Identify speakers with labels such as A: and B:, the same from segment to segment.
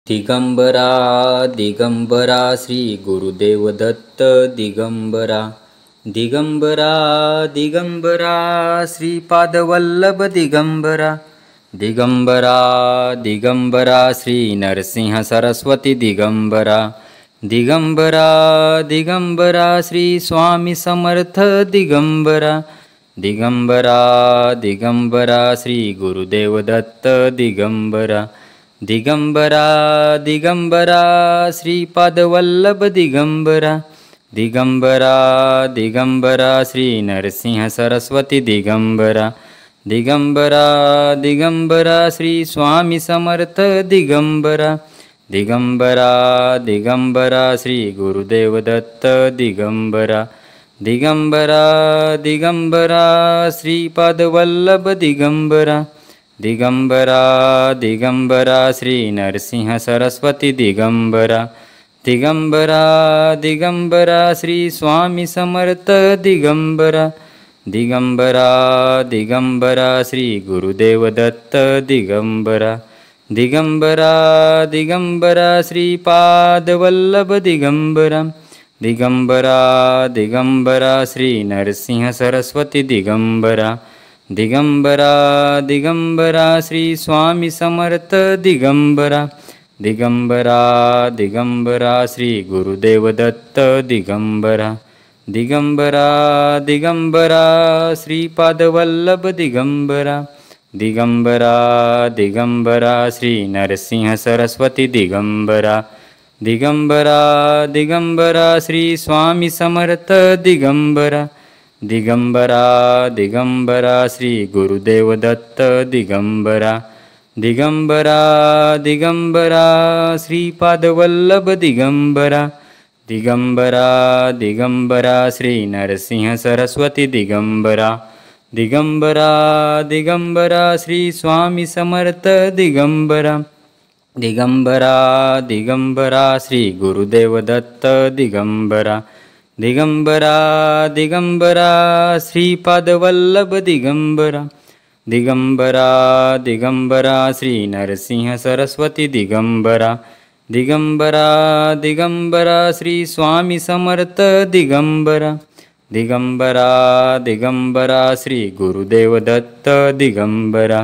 A: Digambara Digambara Shri Gurudev Datta Digambara Digambara Digambara Shripad Vallabh Digambara Digambara Digambara Shri Narasimha Saraswati Digambara Digambara Digambara Shri Swami Samarth Digambara Digambara Digambara Shri Gurudev Datta Digambara Digambara Digambara Shripad Vallabh Digambara Digambara Digambara Shri Narasimha Saraswati Digambara Digambara Digambara Shri Swami Samarth Digambara Digambara Digambara Shri Gurudev Datta Digambara Digambara Digambara Shripad Vallabh Digambara Digambara Digambara Shri Narasimha Saraswati Digambara Digambara Digambara Shri Swami Samarth Digambara Digambara Digambara Shri Gurudev Datta Digambara Digambara Digambara Shripad Vallabh Digambara Digambara Digambara Shri Narasimha Saraswati Digambara Digambara Digambara Shri Swami Samarth Digambara Digambara Digambara Shri Gurudev Datta Digambara Digambara Digambara Shripad Vallabh Digambara Digambara Digambara Shri Narasimha Saraswati Digambara Digambara Digambara Shri Swami Samarth Digambara Digambara Digambara Shri Gurudev Datta Digambara Digambara Digambara Shripad Vallabh Digambara Digambara Digambara Shri Narasimha Saraswati Digambara Digambara Digambara Shri Swami Samarth Digambara Digambara Digambara Shri Gurudev Datta Digambara Digambara Digambara Shripad Vallabh Digambara Digambara Digambara Shri Narasimha Saraswati Digambara Digambara Digambara Shri Swami Samarth Digambara Digambara Digambara Shri Gurudev Datta Digambara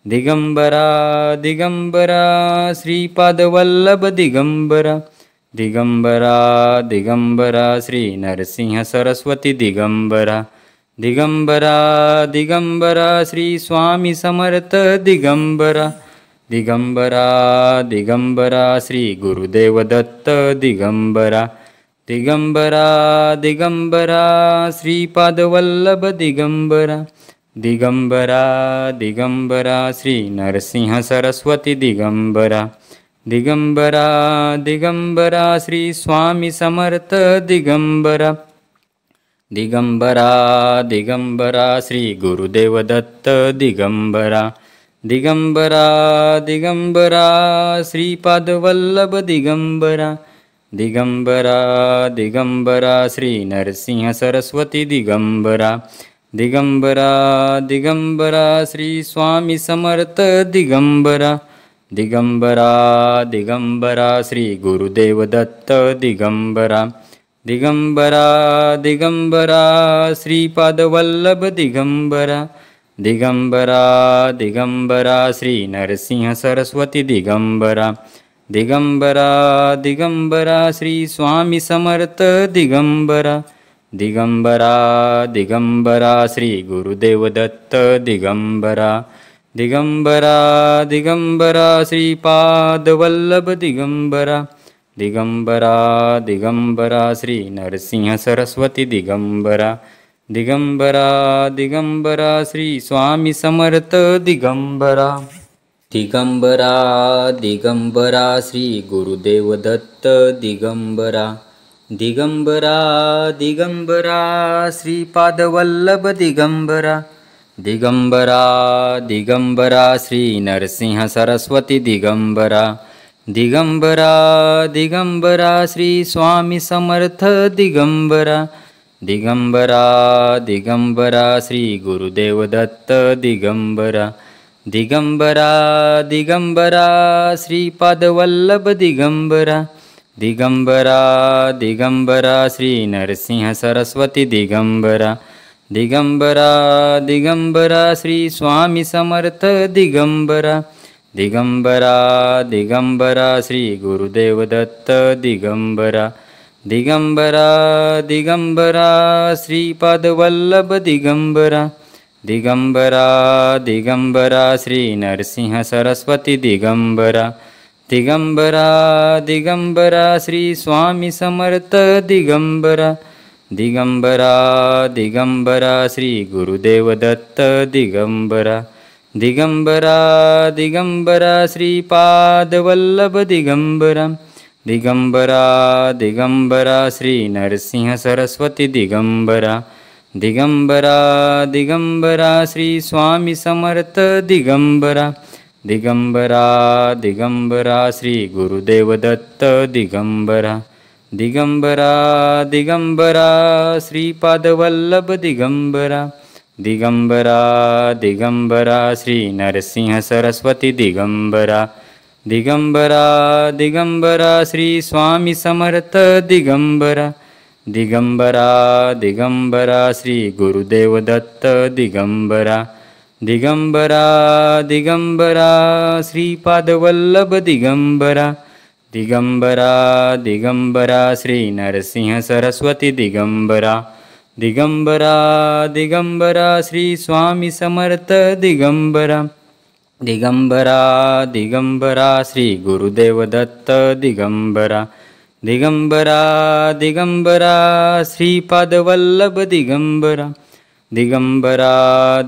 A: Digambara Digambara Shripad Vallabh Digambara Digambara Digambara Shri Narasimha Saraswati Digambara Digambara Digambara Shri Swami Samarth Digambara Digambara Digambara Shri Gurudev Datta Digambara Digambara Digambara Shripad Vallabh Digambara Digambara Digambara Shri Narasimha Saraswati Digambara Digambara Digambara Shri Swami Samarth Digambara Digambara Digambara Shri Gurudev Datta Digambara Digambara Digambara Shripad Vallabh Digambara Digambara Digambara Shri Narasimha Saraswati Digambara Digambara Digambara Shri Swami Samarth Digambara Digambara Digambara Shri Gurudev Datta Digambara Digambara Digambara Shripad Vallabh Digambara Digambara Digambara Shri Narasimha Saraswati Digambara Digambara Digambara Shri Swami Samarth Digambara Digambara Digambara Shri Gurudev Datta Digambara Digambara Digambara Shripad Vallabh Digambara Digambara Digambara Shri Narasimha Saraswati Digambara Digambara Digambara Shri Swami Samarth Digambara Digambara Digambara Shri Gurudev Datta Digambara Digambara Digambara Shripad Vallabh Digambara Digambara Digambara Shri Narasimha Saraswati Digambara Digambara Digambara Shri Swami Samarth Digambara Digambara Digambara Shri Gurudev Datta Digambara Digambara Digambara Shripadvallabh Digambara Digambara Digambara Shri Narasimha Saraswati Digambara Digambara Digambara Shri Swami Samarth Digambara Digambara Digambara Shri Gurudev Datta Digambara Digambara Digambara Shripadvallabh Digambara Digambara Digambara Shri Narasimha Saraswati Digambara Digambara Digambara Shri Swami Samarth Digambara Digambara Digambara Shri Gurudev Datta Digambara Digambara Digambara Shripadvallabh Digambara Digambara Digambara Shri Narasimha Saraswati Digambara Digambara Digambara Shri Swami Samarth Digambara Digambara Digambara Shri Gurudev Datta Digambara Digambara Digambara Shripadvallabh Digambara Digambara Digambara Shri Narasimha Saraswati Digambara Digambara Digambara Shri Swami Samarth Digambara Digambara Digambara Shri Gurudev Datta Digambara Digambara Digambara Shripadvallabh Digambara Digambara Digambara Shri Narasimha Saraswati Digambara Digambara Digambara Shri Swami Samarth Digambara Digambara Digambara Shri Gurudev Datta Digambara Digambara Digambara Shripadvallabh Digambara Digambara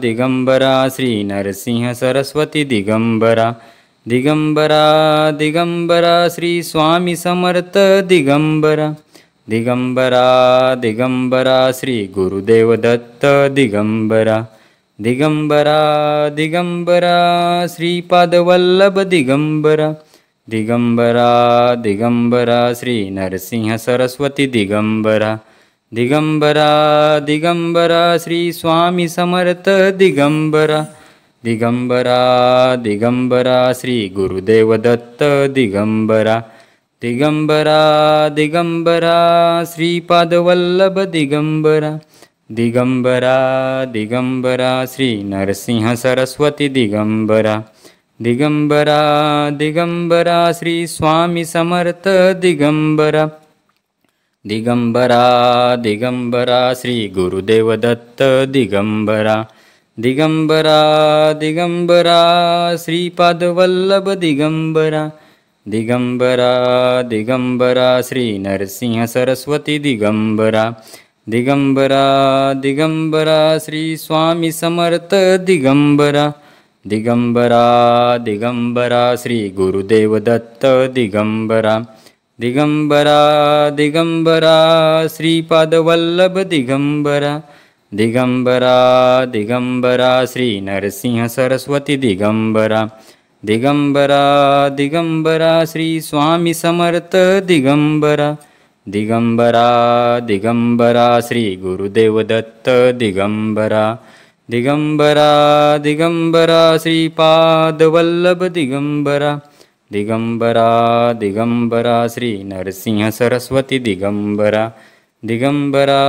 A: Digambara Shri Narasimha Saraswati Digambara Digambara Digambara Shri Swami Samarth Digambara Digambara Digambara Shri Gurudev Datta Digambara Digambara Digambara Shripadvallabh Digambara Digambara Digambara Shri Narasimha Saraswati Digambara Digambara Digambara Shri Swami Samarth Digambara Digambara Digambara Shri Gurudev Datta Digambara Digambara Digambara Shripadvallabh Digambara Digambara Digambara Shri Narasimha Saraswati Digambara Digambara Digambara Shri Swami Samarth Digambara Digambara Digambara Shri Gurudev Datta Digambara Digambara Digambara Shripadvallabh Digambara Digambara Digambara Shri Narasimha Saraswati Digambara Digambara Digambara Shri Swami Samarth Digambara Digambara Digambara Shri Gurudev Datta Digambara Digambara Digambara Shripadvallabh Digambara Digambara Digambara Shri Narasimha Saraswati Digambara Digambara Digambara Shri Swami Samarth Digambara Digambara Digambara Shri Gurudev Datta Digambara Digambara Digambara Shripadvallabh Digambara Digambara Digambara Shri Narasimha Saraswati Digambara Digambara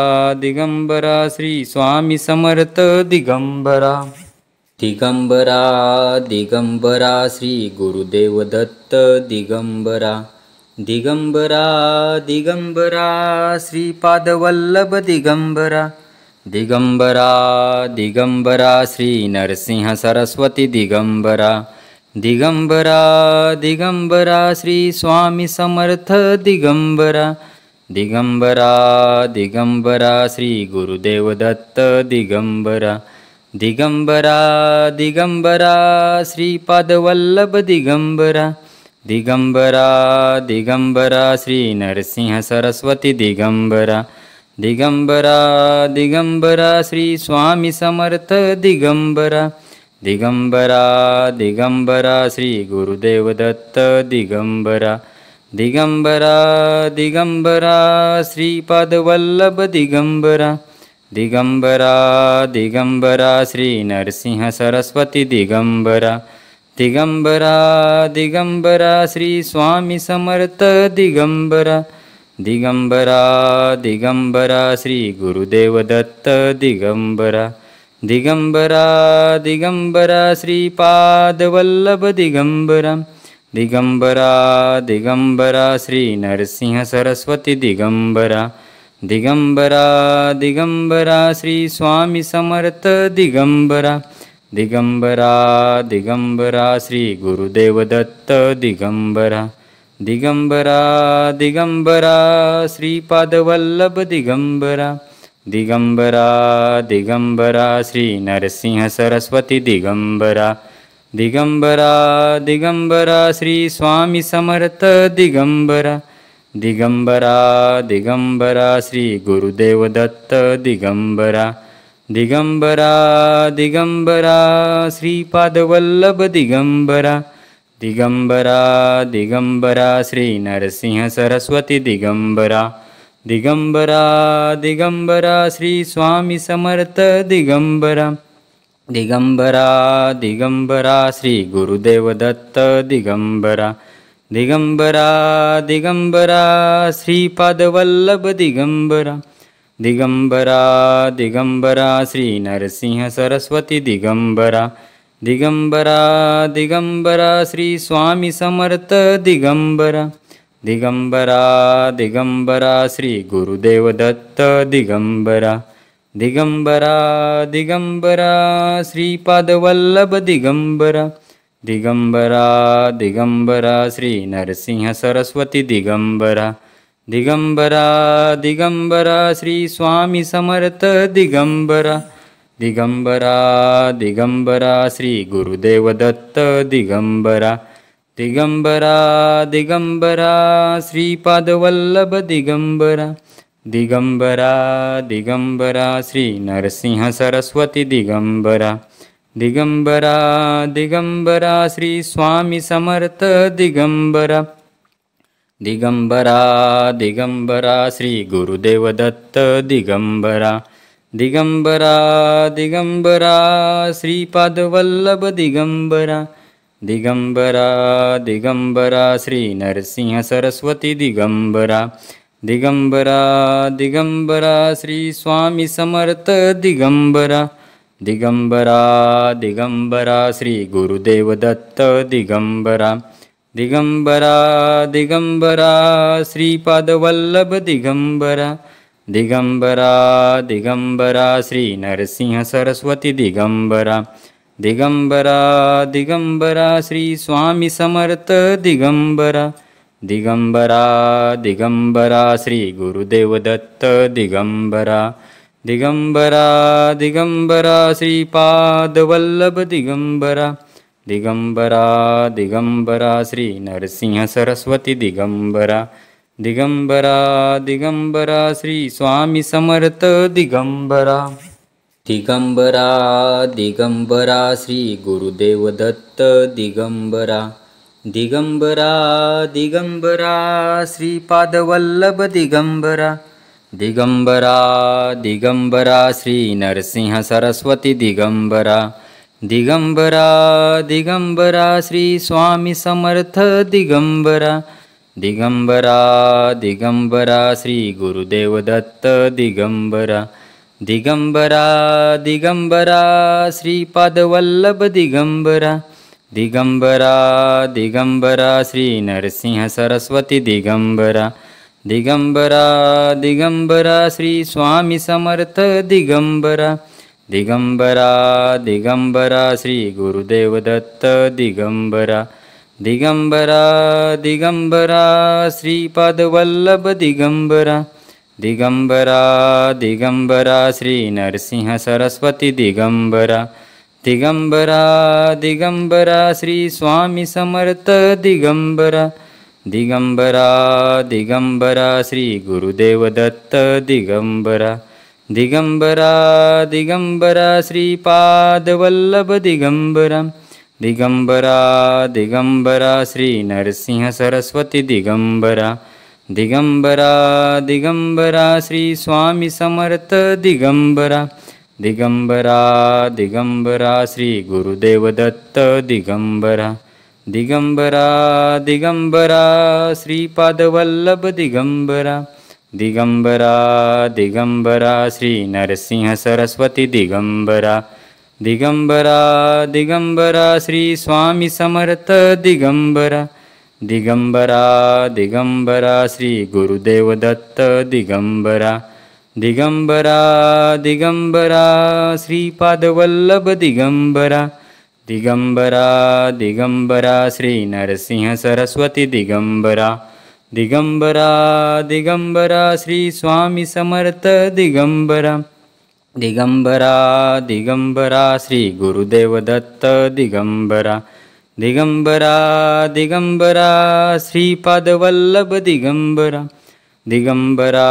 A: Digambara Shri Swami Samarth Digambara Digambara Digambara Shri Gurudev Datta Digambara Digambara Digambara Shripadvallabh Digambara Digambara Digambara Shri Narasimha Saraswati Digambara Digambara Digambara Shri Swami Samarth Digambara Digambara Digambara Shri Gurudev Datta Digambara Digambara Digambara Shripadvallabh Digambara Digambara Digambara Shri Narasimha Saraswati Digambara Digambara Digambara Shri Swami Samarth Digambara Digambara Digambara Shri Gurudev Datta Digambara Digambara Digambara Shripadvallabh Digambara Digambara Digambara Shri Narasimha Saraswati Digambara Digambara Digambara Shri Swami Samarth Digambara Digambara Digambara Shri Gurudev Datta Digambara Digambara Digambara Shripad Vallabh Digambara Digambara Digambara Shri Narasimha Saraswati Digambara Digambara Digambara Shri Swami Samarth Digambara Digambara Digambara Shri Gurudev Datta Digambara Digambara Digambara Shripad Vallabh Digambara Digambara Digambara Shri Narasimha Saraswati Digambara Digambara Digambara Shri Swami Samarth Digambara Digambara Digambara Shri Gurudev Datta Digambara Digambara Digambara Shripad Vallabh Digambara Digambara Digambara Shri Narasimha Saraswati Digambara Digambara Digambara Shri Swami Samarth Digambara Digambara Digambara Shri Gurudev Datta Digambara Digambara Digambara Shripad Vallabh Digambara Digambara Digambara Shri Narasimha Saraswati Digambara Digambara Digambara Shri Swami Samarth Digambara Digambara Digambara Shri Gurudev Datta Digambara Digambara Digambara Shripad Vallabh Digambara Digambara Digambara Shri Narasimha Saraswati Digambara Digambara Digambara Shri Swami Samarth Digambara Digambara Digambara Shri Gurudev Datta Digambara Digambara Digambara Shripad Vallabh Digambara Digambara Digambara Shri Narasimha Saraswati Digambara Digambara Digambara Shri Swami Samarth Digambara Digambara Digambara Shri Gurudev Datta Digambara Digambara Digambara Shripad Vallabh Digambara Digambara Digambara Shri Narasimha Saraswati Digambara Digambara Digambara Shri Swami Samarth Digambara Digambara Digambara Shri Gurudev Datta Digambara Digambara Digambara Shripad Vallabh Digambara Digambara Digambara Shri Narasimha Saraswati Digambara Digambara Digambara Shri Swami Samarth Digambara Digambara Digambara Shri Gurudev Datta Digambara Digambara Digambara Shripad Vallabh Digambara Digambara Digambara Shri Narasimha Saraswati Digambara Digambara Digambara Shri Swami Samarth Digambara Digambara Digambara Shri Gurudev Datta Digambara Digambara Digambara Shripad Vallabh Digambara Digambara Digambara Shri Narasimha Saraswati Digambara Digambara Digambara Shri Swami Samarth Digambara Digambara Digambara Shri Gurudev Datta Digambara Digambara Digambara Shripad Vallabh Digambara Digambara Digambara Shri Narasimha Saraswati Digambara Digambara Digambara Shri Swami Samarth Digambara Digambara Digambara Shri Gurudev Datta Digambara Digambara Digambara Shripad Vallabh Digambara Digambara Digambara Shri Narasimha Saraswati Digambara Digambara Digambara Shri Swami Samarth Digambara Digambara Digambara Shri Gurudev Datta Digambara Digambara Digambara Shripad Vallabh Digambara Digambara Digambara Shri Narasimha Saraswati Digambara Digambara Digambara Shri Swami Samarth Digambara Digambara Digambara Shri Gurudev Datta Digambara Digambara Digambara Shripad Vallabh Digambara Digambara Digambara Shri Narasimha Saraswati Digambara Digambara Digambara Shri Swami Samarth Digambara Digambara Digambara Shri Gurudev Datta Digambara Digambara Digambara Shripad Vallabh Digambara Digambara Digambara Shri Narasimha Saraswati Digambara Digambara Digambara Shri Swami Samarth Digambara Digambara Digambara Shri Gurudev Datta Digambara Digambara Digambara Shripad Vallabh Digambara Digambara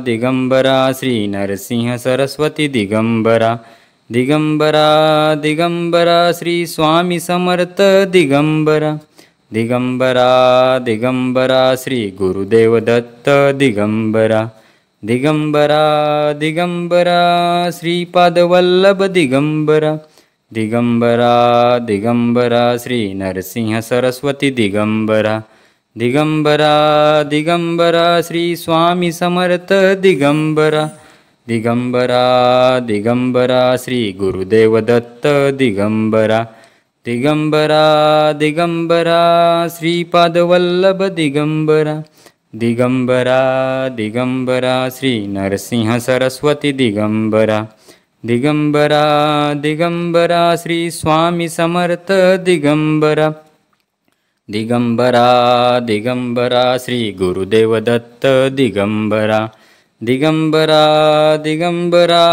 A: Digambara Shri Narasimha Saraswati Digambara Digambara Digambara Shri Swami Samarth Digambara Digambara Digambara Shri Gurudev Datta Digambara Digambara Digambara Shripad Vallabh Digambara Digambara Digambara Shri Narasimha Saraswati Digambara Digambara Digambara Shri Swami Samarth Digambara Digambara Digambara Shri Gurudev Datta Digambara Digambara Digambara Shripad Vallabh Digambara Digambara Digambara Shri Narasimha Saraswati Digambara Digambara Digambara Shri Swami Samarth Digambara Digambara Digambara Shri Gurudev Datta Digambara Digambara Digambara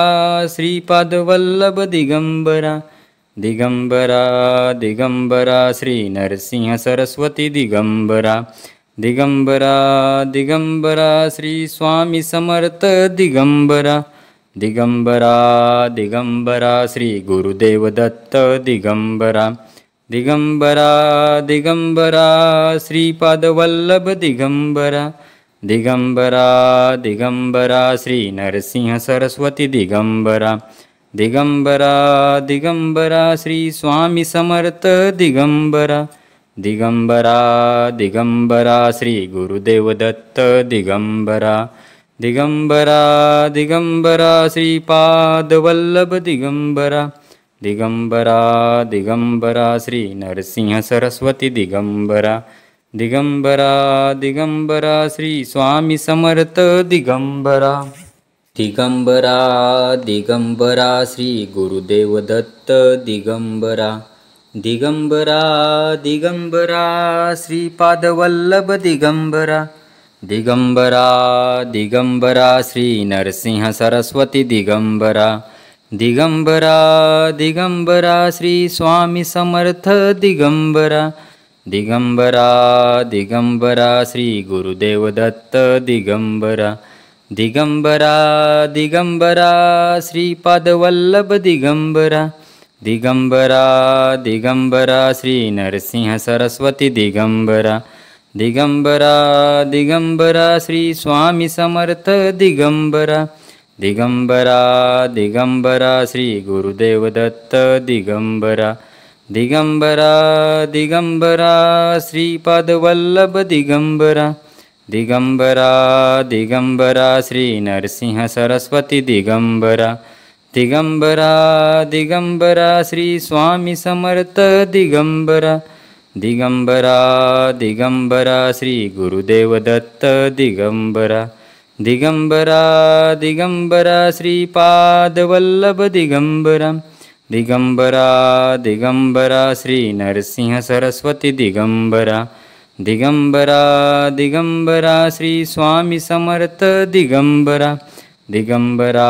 A: Shripad Vallabh Digambara Digambara Digambara Shri Narasimha Saraswati Digambara Digambara Digambara Shri Swami Samarth Digambara Digambara Digambara Shri Gurudev Datta Digambara Digambara Digambara Shripad Vallabh Digambara Digambara Digambara Shri Narasimha Saraswati Digambara Digambara Digambara Shri Swami Samarth Digambara Digambara Digambara Shri Gurudev Datta Digambara Digambara Digambara Shripad Vallabh Digambara Digambara Digambara Shri Narasimha Saraswati Digambara Digambara Digambara Shri Swami Samarth Digambara Digambara Digambara Shri Gurudev Datta Digambara Digambara Digambara Shripad Vallabh Digambara Digambara Digambara Shri Narasimha Saraswati Digambara Digambara Digambara Shri Swami Samarth Digambara Digambara Digambara Shri Gurudev Datta Digambara Digambara Digambara Shripad Vallabh Digambara Digambara Digambara Shri Narasimha Saraswati Digambara Digambara Digambara Shri Swami Samarth Digambara Digambara Digambara Shri Gurudev Datta Digambara Digambara Digambara Shripad Vallabh Digambara Digambara Digambara Shri Narasimha Saraswati Digambara Digambara Digambara Shri Swami Samarth Digambara Digambara Digambara Shri Gurudev Datta Digambara Digambara Digambara Shripad Vallabh Digambara Digambara Digambara Shri Narasimha Saraswati Digambara Digambara Digambara Shri Swami Samarth Digambara Digambara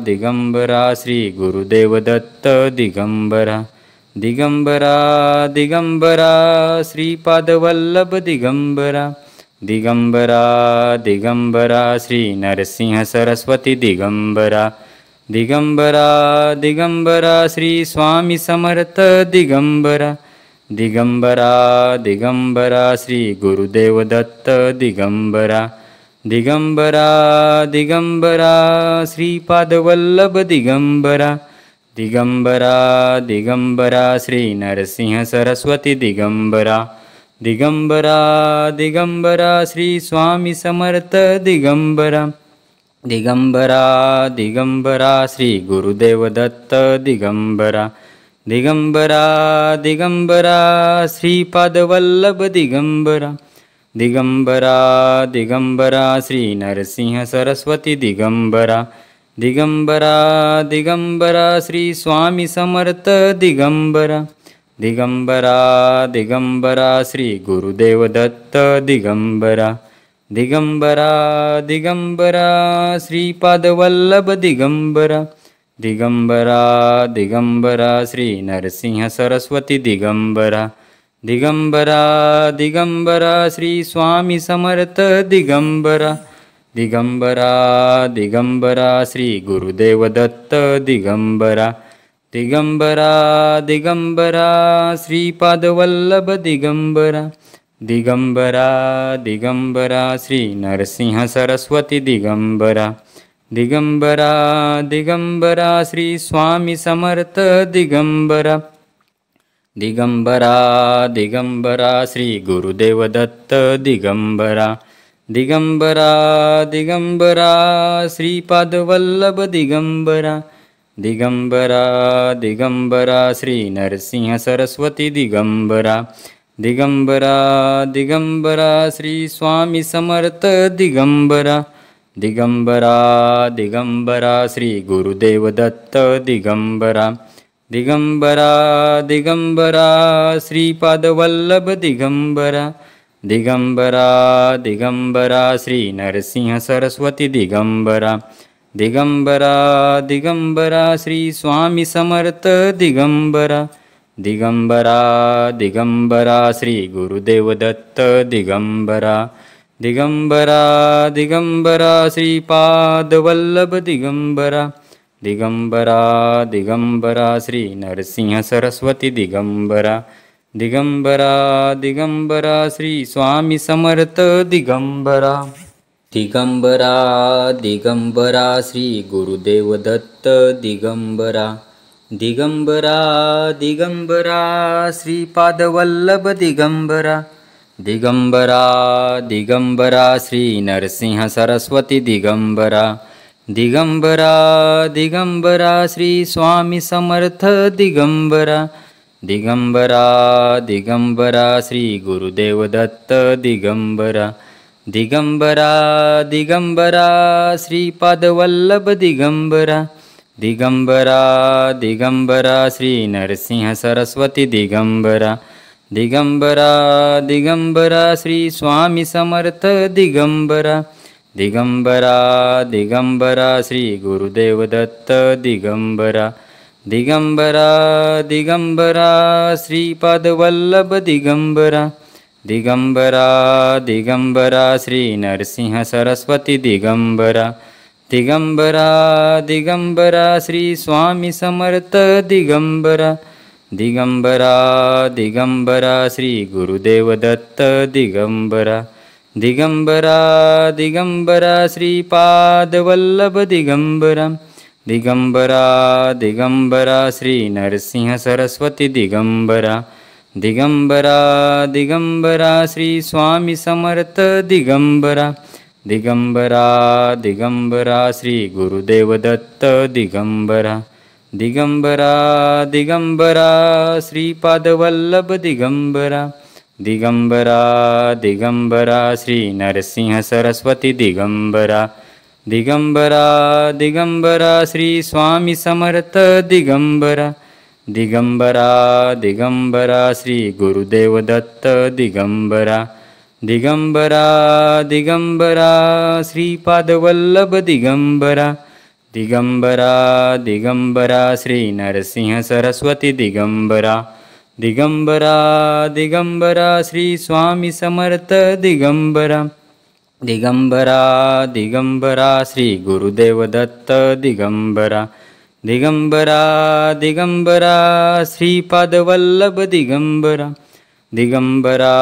A: Digambara Shri Gurudev Datta Digambara Digambara Digambara Shripad Vallabh Digambara Digambara Digambara Shri Narasimha Saraswati Digambara Digambara Digambara Shri Swami Samarth Digambara Digambara Digambara Shri Gurudev Datta Digambara Digambara Digambara Shripadvallabh Digambara Digambara Digambara Shri Narasimha Saraswati Digambara Digambara Digambara Shri Swami Samarth Digambara Digambara Digambara Shri Gurudev Datta Digambara Digambara Digambara Shripadvallabh Digambara Digambara Digambara Shri Narasimha Saraswati Digambara Digambara Digambara Shri Swami Samarth Digambara Digambara Digambara Shri Gurudev Datta Digambara Digambara Digambara Shripadvallabh Digambara Digambara Digambara Shri Narasimha Saraswati Digambara Digambara Digambara Shri Swami Samarth Digambara Digambara Digambara Shri Gurudev Datta Digambara Digambara Digambara Shripadvallabh Digambara Digambara Digambara Shri Narasimha Saraswati Digambara Digambara Digambara Shri Swami Samarth Digambara Digambara Digambara Shri Gurudev Datta Digambara Digambara Digambara Shripadvallabh Digambara Digambara Digambara Shri Narasimha Saraswati Digambara Digambara Digambara Shri Swami Samarth Digambara Digambara Digambara Shri Gurudev Datta Digambara Digambara Digambara Shripadvallabh Digambara Digambara Digambara Shri Narasimha Saraswati Digambara Digambara Digambara Shri Swami Samarth Digambara Digambara Digambara Shri Gurudev Datta Digambara Digambara Digambara Shripadvallabh Digambara Digambara Digambara Shri Narasimha Saraswati Digambara Digambara Digambara Shri Swami Samarth Digambara Digambara Digambara Shri Gurudev Datta Digambara Digambara Digambara Shripadvallabh Digambara Digambara Digambara Shri Narasimha Saraswati Digambara Digambara Digambara Shri Swami Samarth Digambara Digambara Digambara Shri Gurudev Datta Digambara Digambara Digambara Shripadvallabh Digambara Digambara Digambara Shri Narasimha Saraswati Digambara Digambara Digambara Shri Swami Samarth Digambara Digambara Digambara Shri Gurudev Datta Digambara Digambara Digambara Shripadvallabh Digambara Digambara Digambara Shri Narasimha Saraswati Digambara Digambara Digambara Shri Swami Samarth Digambara Digambara Digambara Shri Gurudev Datta Digambara Digambara Digambara Shripadvallabh Digambara Digambara Digambara Shri Narasimha Saraswati Digambara Digambara Digambara Shri Swami Samarth Digambara Digambara Digambara Shri Gurudev Datta Digambara Digambara Digambara Shripadvallabh Digambara Digambara Digambara Shri Narasimha Saraswati Digambara Digambara Digambara Shri Swami Samarth Digambara Digambara Digambara Shri Gurudev Datta Digambara Digambara Digambara Shripadvallabh Digambara Digambara Digambara Shri Narasimha Saraswati Digambara Digambara Digambara Shri Swami Samarth Digambara Digambara Digambara Shri Gurudev Datta Digambara Digambara Digambara Shripadvallabh Digambara Digambara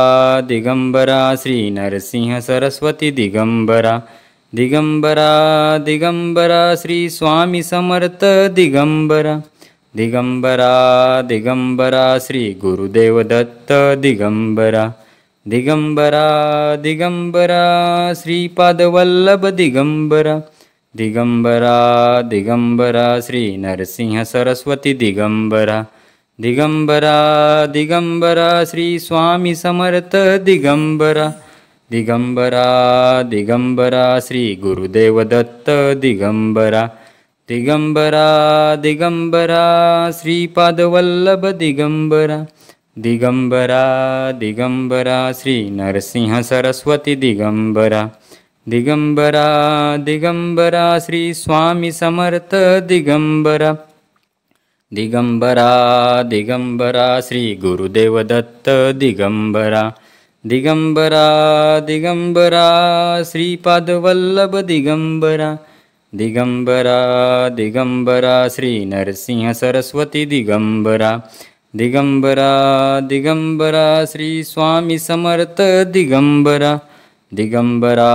A: Digambara Shri Narasimha Saraswati Digambara Digambara Digambara Shri Swami Samarth Digambara Digambara Digambara Shri Gurudev Datta Digambara Digambara Digambara Shripad Vallabh Digambara Digambara Digambara Shri Narasimha Saraswati Digambara Digambara Digambara Shri Swami Samarth Digambara Digambara Digambara Shri Gurudev Datta Digambara Digambara Digambara Shripad Vallabh Digambara Digambara Digambara Shri Narasimha Saraswati Digambara Digambara Digambara Shri Swami Samarth Digambara Digambara Digambara Shri Gurudev Datta Digambara Digambara Digambara Shripad Vallabh Digambara Digambara Digambara Shri Narasimha Saraswati Digambara Digambara Digambara Shri Swami Samarth Digambara Digambara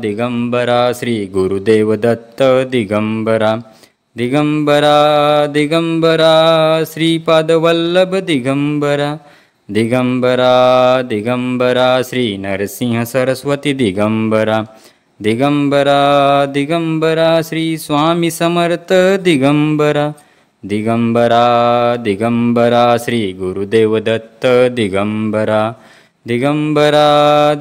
A: Digambara Shri Gurudev Datta Digambara Digambara Digambara Shripad Vallabh Digambara Digambara Digambara Shri Narasimha Saraswati Digambara Digambara Digambara Shri Swami Samarth Digambara Digambara Digambara Shri Gurudev Datta Digambara Digambara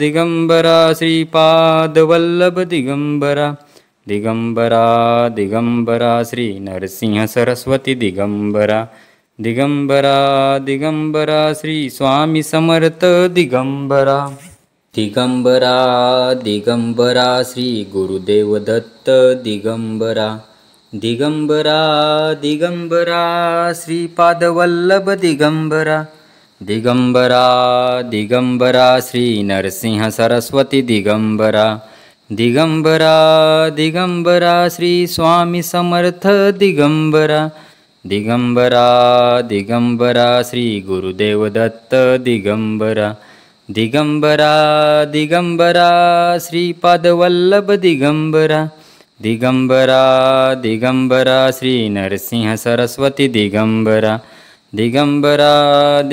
A: Digambara Shripad Vallabh Digambara Digambara Digambara Shri Narasimha Saraswati Digambara Digambara Digambara Shri Swami Samarth Digambara Digambara Digambara Shri Gurudev Datta Digambara Digambara Digambara Shripad Vallabh Digambara Digambara Digambara Shri Narasimha Saraswati Digambara Digambara Digambara Shri Swami Samarth Digambara Digambara Digambara Shri Gurudev Datta Digambara Digambara Digambara Shripad Vallabh Digambara Digambara Digambara Shri Narasimha Saraswati Digambara Digambara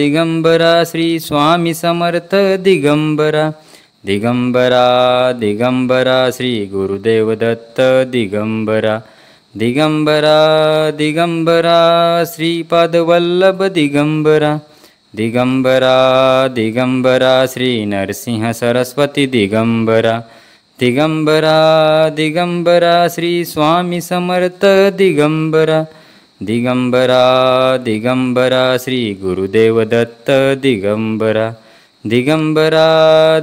A: Digambara Shri Swami Samarth Digambara Digambara Digambara Shri Gurudev Datta Digambara Digambara Digambara Shripad Vallabh Digambara Digambara Digambara Shri Narasimha Saraswati Digambara Digambara Digambara Shri Swami Samarth Digambara Digambara Digambara Shri Gurudev Datta Digambara Digambara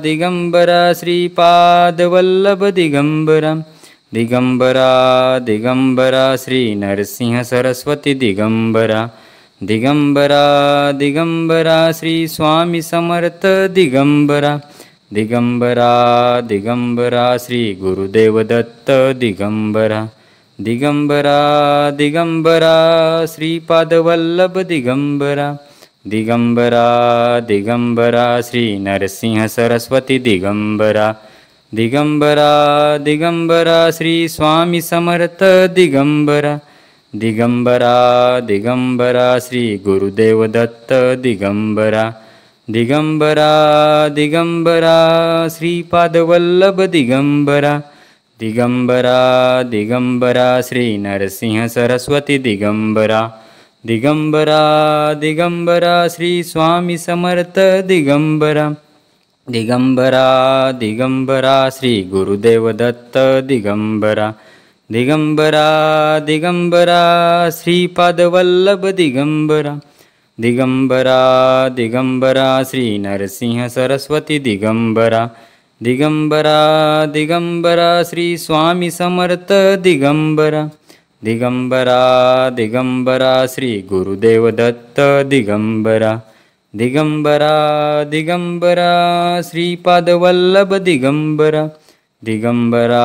A: Digambara Shripad Vallabh Digambara Digambara Digambara Shri Narasimha Saraswati Digambara Digambara Digambara Shri Swami Samarth Digambara Digambara Digambara Shri Gurudev Datta Digambara Digambara Digambara Shripad Vallabh Digambara Digambara Digambara Shri Narasimha Saraswati Digambara Digambara Digambara Shri Swami Samarth Digambara Digambara Digambara Shri Gurudev Datta Digambara Digambara Digambara Shripad Vallabh Digambara Digambara Digambara Shri Narasimha Saraswati Digambara Digambara Digambara Shri Swami Samarth Digambara Digambara Digambara Shri Gurudev Datta Digambara Digambara Digambara Shripad Vallabh Digambara Digambara Digambara Shri Narasimha Saraswati Digambara Digambara Digambara Shri Swami Samarth Digambara Digambara Digambara Shri Gurudev Datta Digambara Digambara Digambara Shripad Vallabh Digambara Digambara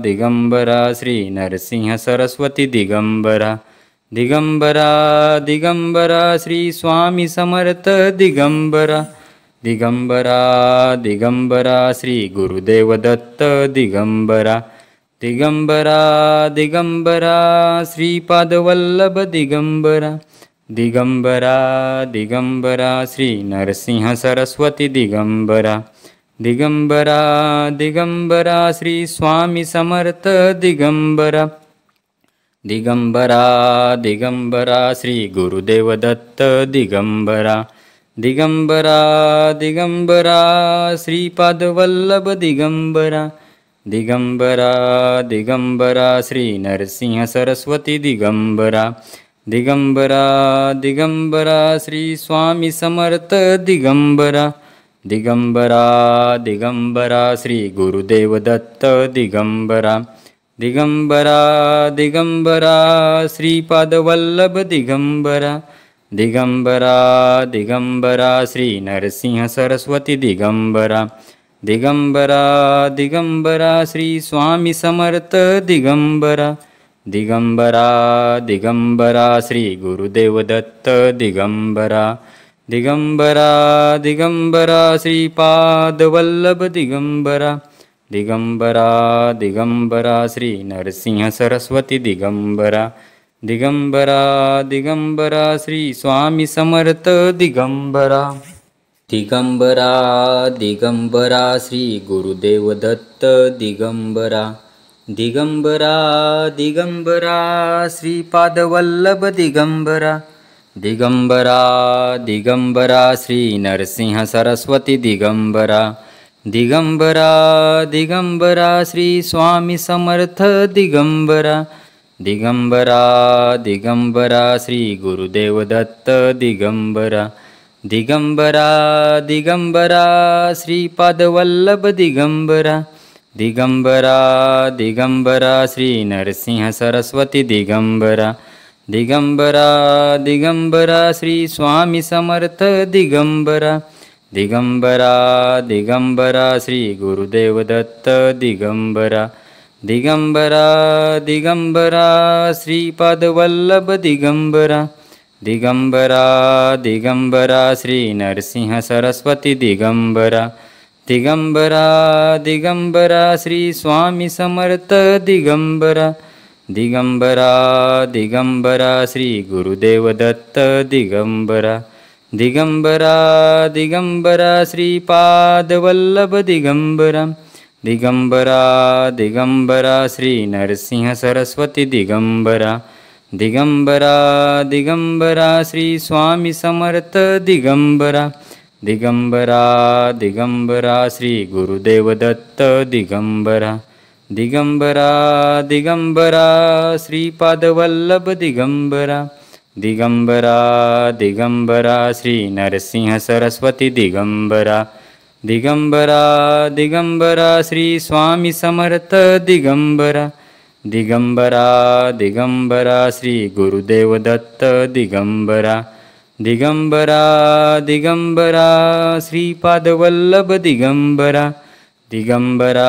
A: Digambara Shri Narasimha Saraswati Digambara Digambara Digambara Shri Swami Samarth Digambara Digambara Digambara Shri Gurudev Datta Digambara Digambara Digambara Shripadvallabh Digambara Digambara Digambara Shri Narasimha Saraswati Digambara Digambara Digambara Shri Swami Samarth Digambara Digambara Digambara Shri Gurudev Datta Digambara Digambara Digambara Shripadvallabh Digambara Digambara Digambara Shri Narasimha Saraswati Digambara Digambara Digambara Shri Swami Samarth Digambara Digambara Digambara Shri Gurudev Datta Digambara Digambara Digambara Shripadvallabh Digambara Digambara Digambara Shri Narasimha Saraswati Digambara Digambara Digambara Shri Swami Samarth Digambara Digambara Digambara Shri Gurudev Datta Digambara Digambara Digambara Shripadvallabh Digambara Digambara Digambara Shri Narasimha Saraswati Digambara Digambara Digambara Shri Swami Samarth Digambara Digambara Digambara Shri Gurudev Datta Digambara Digambara Digambara Shripadvallabh Digambara Digambara Digambara Shri Narasimha Saraswati Digambara Digambara Digambara Shri Swami Samarth Digambara Digambara Digambara Shri Gurudev Datta Digambara Digambara Digambara Shripadvallabh Digambara Digambara Digambara Shri Narasimha Saraswati Digambara Digambara Digambara Shri Swami Samarth Digambara Digambara Digambara Shri Gurudev Datta Digambara Digambara Digambara Shripadvallabh Digambara Digambara Digambara Shri Narasimha Saraswati Digambara Digambara Digambara Shri Swami Samarth Digambara Digambara Digambara Shri Gurudev Datta Digambara Digambara Digambara Shripadvallabh Digambara Digambara Digambara Shri Narasimha Saraswati Digambara Digambara Digambara Shri Swami Samarth Digambara Digambara Digambara Shri Gurudev Datta Digambara Digambara Digambara Shripadvallabh Digambara Digambara Digambara Shri Narasimha Saraswati Digambara Digambara Digambara Shri Swami Samarth Digambara Digambara Digambara Shri Gurudev Datta Digambara Digambara Digambara Shripadvallabh Digambara Digambara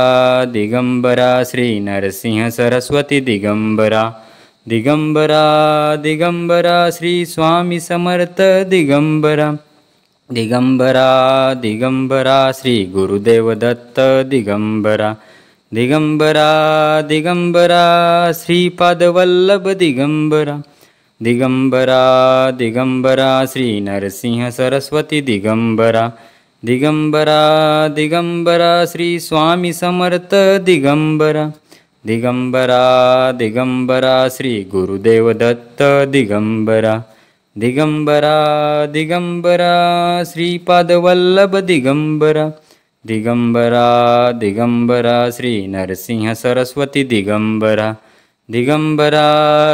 A: Digambara Shri Narasimha Saraswati Digambara Digambara Digambara Shri Swami Samarth Digambara Digambara Digambara Shri Gurudev Datta Digambara Digambara Digambara Shripadvallabh Digambara Digambara Digambara Shri Narasimha Saraswati Digambara Digambara Digambara Shri Swami Samarth Digambara Digambara Digambara Shri Gurudev Datta Digambara Digambara Digambara Shripadvallabh Digambara Digambara Digambara Shri Narasimha Saraswati Digambara Digambara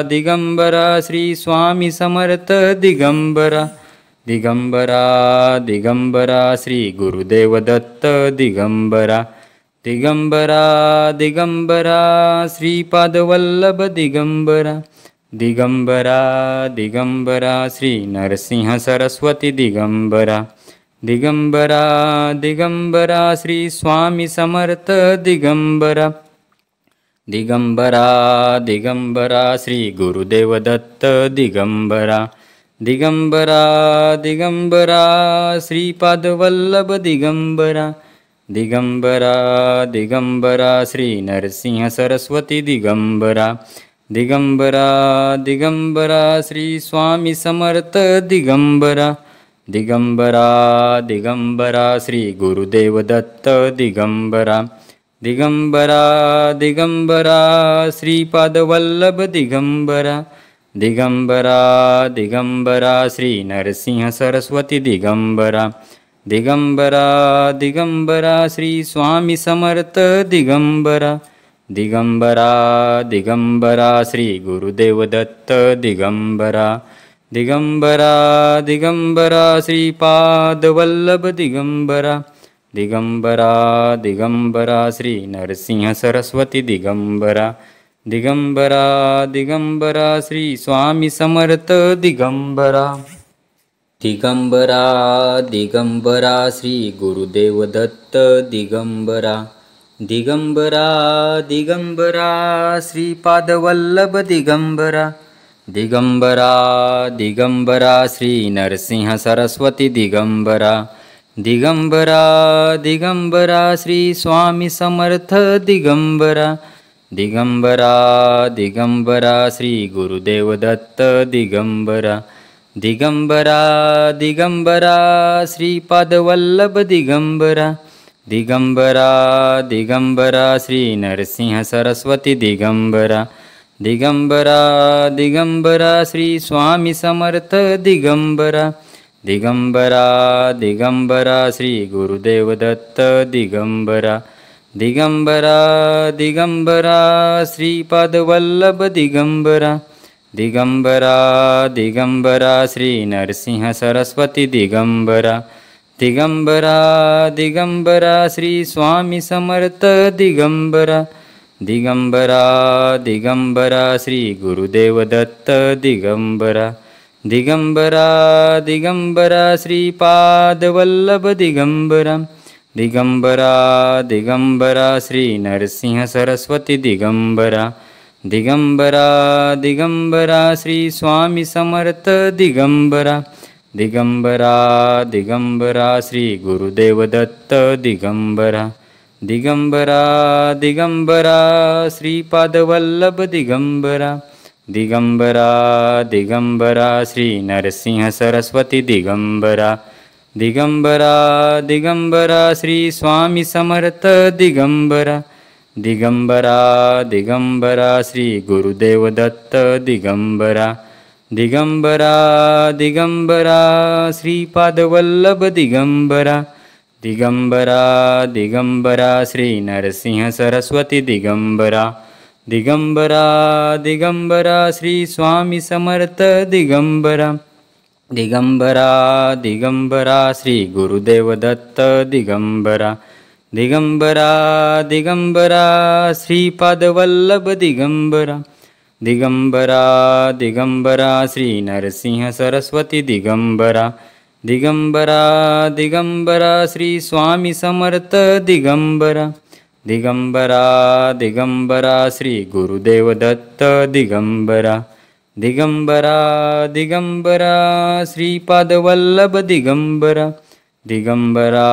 A: Digambara Shri Swami Samarth Digambara Digambara Digambara Shri Gurudev Datta Digambara Digambara Digambara Shripadvallabh Digambara Digambara Digambara Shri Narasimha Saraswati Digambara Digambara Digambara Shri Swami Samarth Digambara Digambara Digambara Shri Gurudev Datta Digambara Digambara Digambara Shripadvallabh Digambara Digambara Digambara Shri Narasimha Saraswati Digambara Digambara Digambara Shri Swami Samarth Digambara Digambara Digambara Shri Gurudev Datta Digambara Digambara Digambara Shripadvallabh Digambara Digambara Digambara Shri Narasimha Saraswati Digambara Digambara Digambara Shri Swami Samarth Digambara Digambara Digambara Shri Gurudev Datta Digambara Digambara Digambara Shripadvallabh Digambara Digambara Digambara Shri Narasimha Saraswati Digambara Digambara Digambara Shri Swami Samarth Digambara Digambara Digambara Shri Gurudev Datta Digambara Digambara Digambara Shripadvallabh Digambara Digambara Digambara Shri Narasimha Saraswati Digambara Digambara Digambara Shri Swami Samarth Digambara Digambara Digambara Shri Gurudev Datta Digambara Digambara Digambara Shripadvallabh Digambara Digambara Digambara Shri Narasimha Saraswati Digambara Digambara Digambara Shri Swami Samarth Digambara Digambara Digambara Shri Gurudev Datta Digambara Digambara Digambara Shripadvallabh Digambara Digambara Digambara Shri Narasimha Saraswati Digambara Digambara Digambara Shri Swami Samarth Digambara Digambara Digambara Shri Gurudev Datta Digambara Digambara Digambara Shripadvallabh Digambara Digambara Digambara Shri Narasimha Saraswati Digambara Digambara Digambara Shri Swami Samarth Digambara Digambara Digambara Shri Gurudev Datta Digambara Digambara Digambara Shripadvallabh Digambara Digambara Digambara Shri Narasimha Saraswati Digambara Digambara Digambara Shri Swami Samarth Digambara Digambara Digambara Shri Gurudev Datta Digambara Digambara Digambara Shripadvallabh Digambara Digambara Digambara Shri Narasimha Saraswati Digambara Digambara Digambara Shri Swami Samarth Digambara Digambara Digambara Shri Gurudev Datta Digambara Digambara Digambara Shripadvallabh Digambara Digambara Digambara Shri Narasimha Saraswati Digambara Digambara Digambara Shri Swami Samarth Digambara Digambara Digambara Shri Gurudev Datta Digambara Digambara Digambara Shripadvallabh Digambara Digambara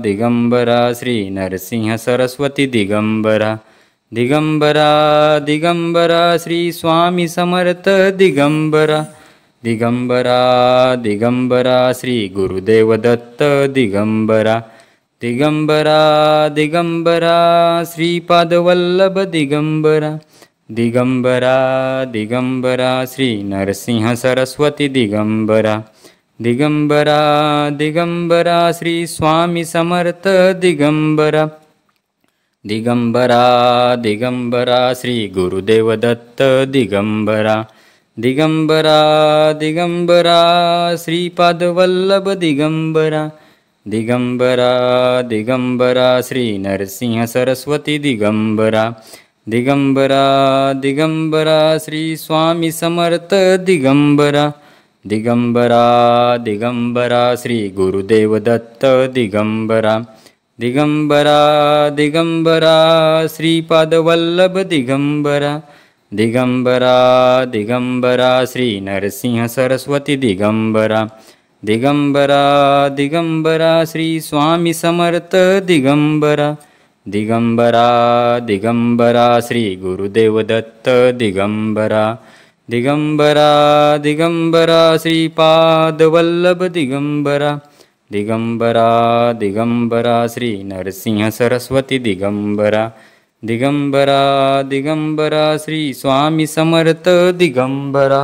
A: Digambara Shri Narasimha Saraswati Digambara Digambara Digambara Shri Swami Samarth Digambara Digambara Digambara Shri Gurudev Datta Digambara Digambara Digambara Shripadvallabh Digambara Digambara Digambara Shri Narasimha Saraswati Digambara Digambara Digambara Shri Swami Samarth Digambara Digambara Digambara Shri Gurudev Datta Digambara Digambara Digambara Shripadvallabh Digambara Digambara Digambara Shri Narasimha Saraswati Digambara Digambara Digambara Shri Swami Samarth Digambara Digambara Digambara Shri Gurudev Datta Digambara Digambara Digambara Shripadvallabh Digambara Digambara Digambara Shri Narasimha Saraswati Digambara Digambara Digambara Shri Swami Samarth Digambara Digambara Digambara Shri Gurudev Datta Digambara Digambara Digambara Shripad Vallabh Digambara Digambara Digambara Shri Narasimha Saraswati Digambara Digambara Digambara Shri Swami Samarth Digambara.